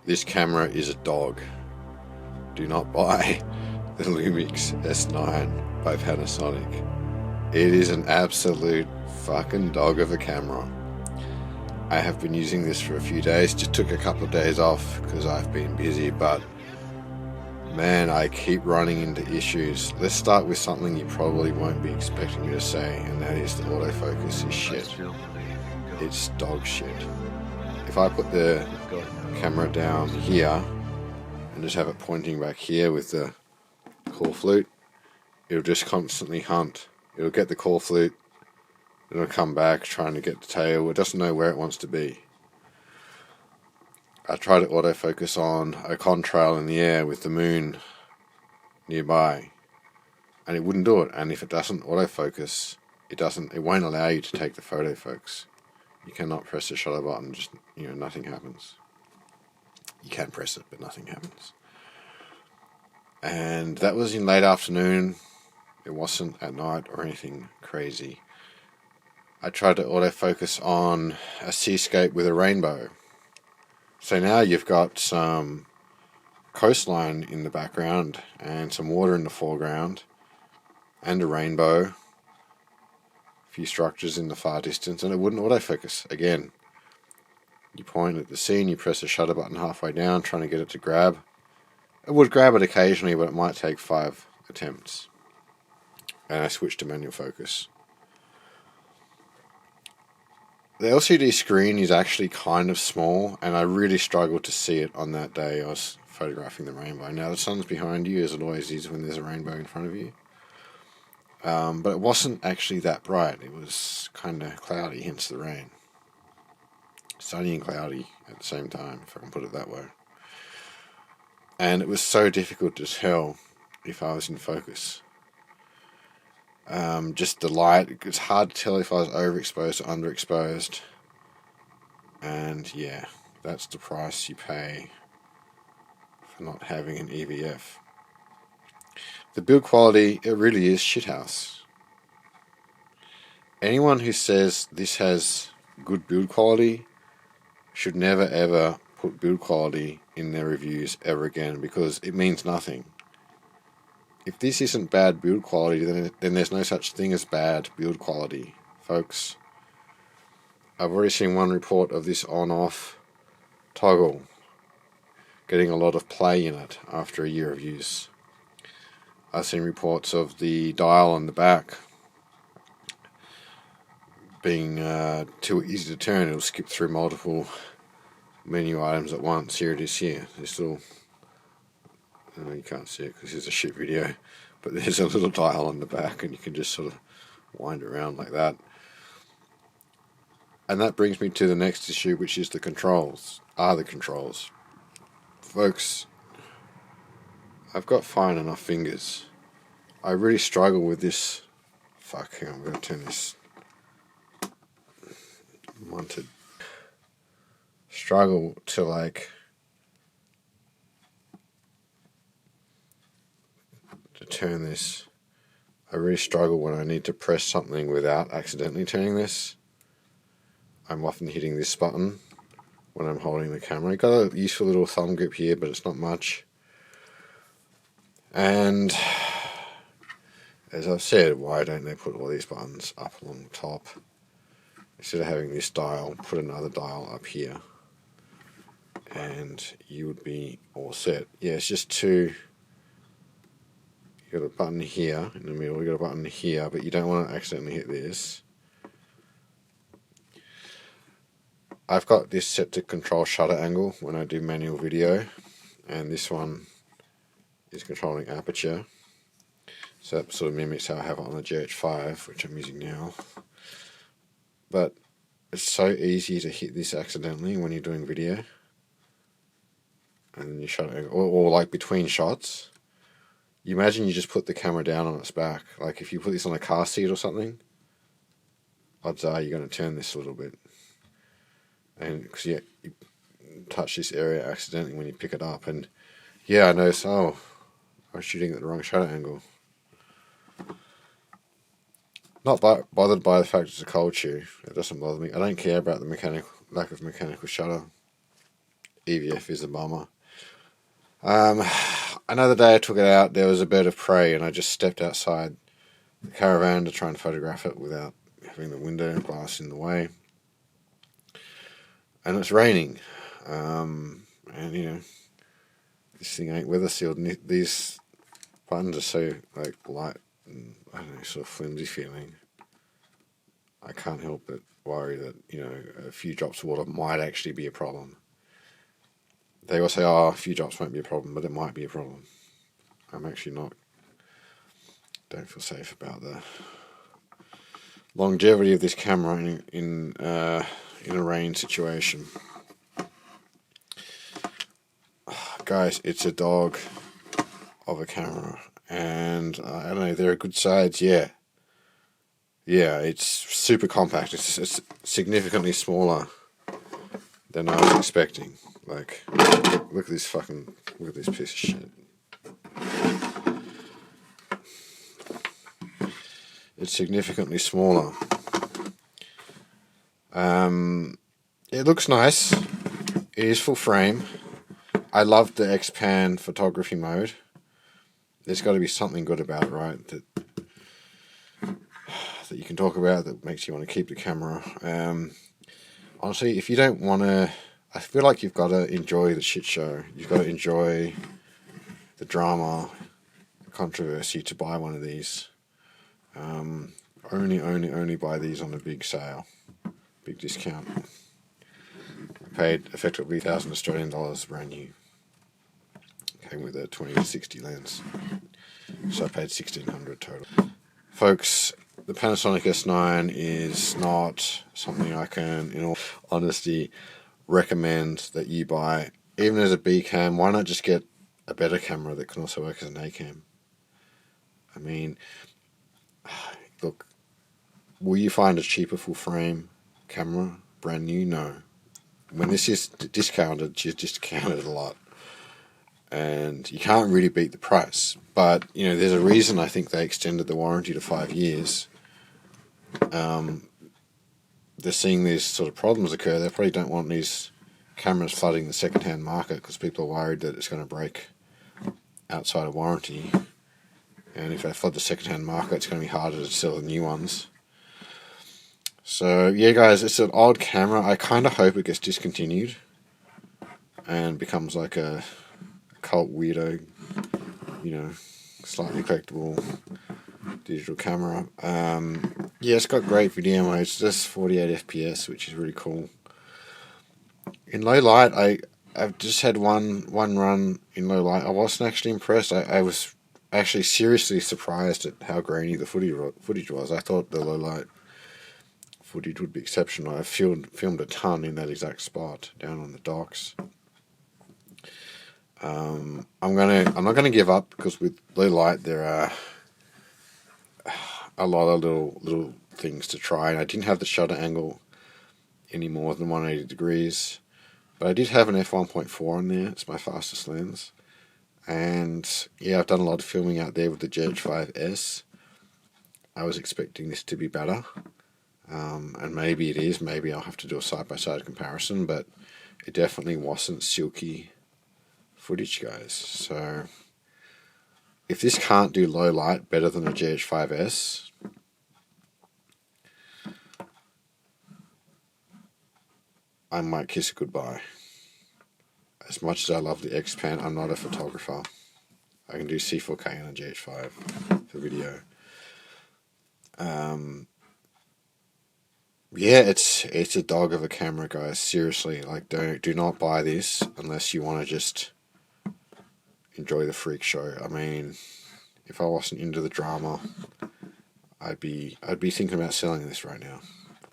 This camera is a dog. Do not buy the Lumix S9 by Panasonic. It is an absolute fucking dog of a camera. I have been using this for a few days, just took a couple of days off because I've been busy, but man, I keep running into issues. Let's start with something you probably won't be expecting me to say, and that is the autofocus is shit. It's dog shit. If I put the camera down here and just have it pointing back here with the call flute, it'll just constantly hunt. It'll get the call flute, it'll come back trying to get the tail. It doesn't know where it wants to be. I tried to autofocus on a contrail in the air with the moon nearby, and it wouldn't do it. And if it doesn't autofocus, it won't allow you to take the photo, folks. You cannot press the shutter button, just, nothing happens. You can press it, but nothing happens. And that was in late afternoon. It wasn't at night or anything crazy. I tried to autofocus on a seascape with a rainbow. So now you've got some coastline in the background and some water in the foreground and a rainbow, a few structures in the far distance, and it wouldn't autofocus. Again, you point at the scene, you press the shutter button halfway down trying to get it to grab. It would grab it occasionally, but it might take 5 attempts. And I switched to manual focus. The LCD screen is actually kind of small, and I really struggled to see it on that day I was photographing the rainbow. Now the sun's behind you, as it always is when there's a rainbow in front of you. But it wasn't actually that bright. It was kind of cloudy, hence the rain. Sunny and cloudy at the same time, if I can put it that way. And it was so difficult to tell if I was in focus. Just the light, it's hard to tell if I was overexposed or underexposed. And yeah, that's the price you pay for not having an EVF. The build quality, it really is shithouse. Anyone who says this has good build quality should never ever put build quality in their reviews ever again, because it means nothing. If this isn't bad build quality, then there's no such thing as bad build quality, folks. I've already seen one report of this on-off toggle getting a lot of play in it after a year of use. I've seen reports of the dial on the back being too easy to turn. It'll skip through multiple menu items at once. Here it is here. This little... you can't see it because it's a shit video, but there's a little dial on the back and you can just sort of wind around like that. And that brings me to the next issue, which is the controls. Folks, I've got fine enough fingers. I really struggle with this. Fuck, hang on, I'm going to turn this mounted. Struggle to turn this. I really struggle when I need to press something without accidentally turning this. I'm often hitting this button when I'm holding the camera. I've got a useful little thumb grip here, but it's not much. And as I've said, why don't they put all these buttons up along the top? Instead of having this dial, put another dial up here, and you would be all set. Yeah, it's just two. You got a button here in the middle, you got a button here, but you don't want to accidentally hit this. I've got this set to control shutter angle when I do manual video, and this one is controlling aperture. So that sort of mimics how I have it on the GH5, which I'm using now. But it's so easy to hit this accidentally when you're doing video. And then you shutter angle, or like between shots. You imagine you just put the camera down on its back. Like if you put this on a car seat or something, odds are you're going to turn this a little bit. And because you touch this area accidentally when you pick it up. And yeah, I noticed, I was shooting at the wrong shutter angle. Not bothered by the fact it's a cold shoe. It doesn't bother me. I don't care about the lack of mechanical shutter. EVF is a bummer. Another day I took it out, there was a bird of prey, and I just stepped outside the caravan to try and photograph it without having the window glass in the way. And it's raining. And you know, this thing ain't weather sealed. And these buttons are so like light and I don't know, sort of flimsy feeling. I can't help but worry that, you know, a few drops of water might actually be a problem. They all say, oh, a few drops won't be a problem, but it might be a problem. I'm actually don't feel safe about the longevity of this camera in a rain situation. Guys, it's a dog of a camera, and I don't know, there are good sides, yeah. Yeah, it's super compact. It's significantly smaller than I was expecting. Like, look at this piece of shit. It's significantly smaller. It looks nice. It is full frame. I love the X-Pan photography mode. There's got to be something good about it, right? That you can talk about that makes you want to keep the camera. Honestly, if you don't want to, I feel like you've got to enjoy the shit show. You've got to enjoy the drama, the controversy to buy one of these. Only buy these on a big sale, big discount. I paid effectively 1,000 Australian dollars brand new. Came with a 20-60 lens, so I paid 1,600 total. Folks, the Panasonic S9 is not something I can, in all honesty, recommend that you buy. Even as a B cam, why not just get a better camera that can also work as an A cam? I mean, look, will you find a cheaper full frame camera brand new? No. When this is discounted, she's discounted a lot. And you can't really beat the price. But, you know, there's a reason I think they extended the warranty to 5 years. They're seeing these sort of problems occur. They probably don't want these cameras flooding the second-hand market because people are worried that it's going to break outside of warranty. And if they flood the second-hand market, it's going to be harder to sell the new ones. So, yeah, guys, it's an odd camera. I kind of hope it gets discontinued and becomes like a cult weirdo, you know, slightly collectible digital camera. Yeah, it's got great video mode. It's just 48 FPS, which is really cool. In low light, I've just had one run in low light. I wasn't actually impressed. I was actually seriously surprised at how grainy the footage was. I thought the low light footage would be exceptional. I filmed a ton in that exact spot down on the docks. I'm not gonna give up because with low light there are a lot of little things to try, and I didn't have the shutter angle any more than 180 degrees, but I did have an f1.4 on there. It's my fastest lens, and yeah, I've done a lot of filming out there with the GH5S. I was expecting this to be better, and maybe it is. Maybe I'll have to do a side-by-side comparison, but it definitely wasn't silky footage, guys. So if this can't do low light better than a GH5S, I might kiss it goodbye. As much as I love the X-Pan, I'm not a photographer. I can do C4K on a GH5 for video. Yeah, it's a dog of a camera, guys. Seriously, like do not buy this unless you want to just enjoy the freak show. I mean, if I wasn't into the drama, I'd be thinking about selling this right now.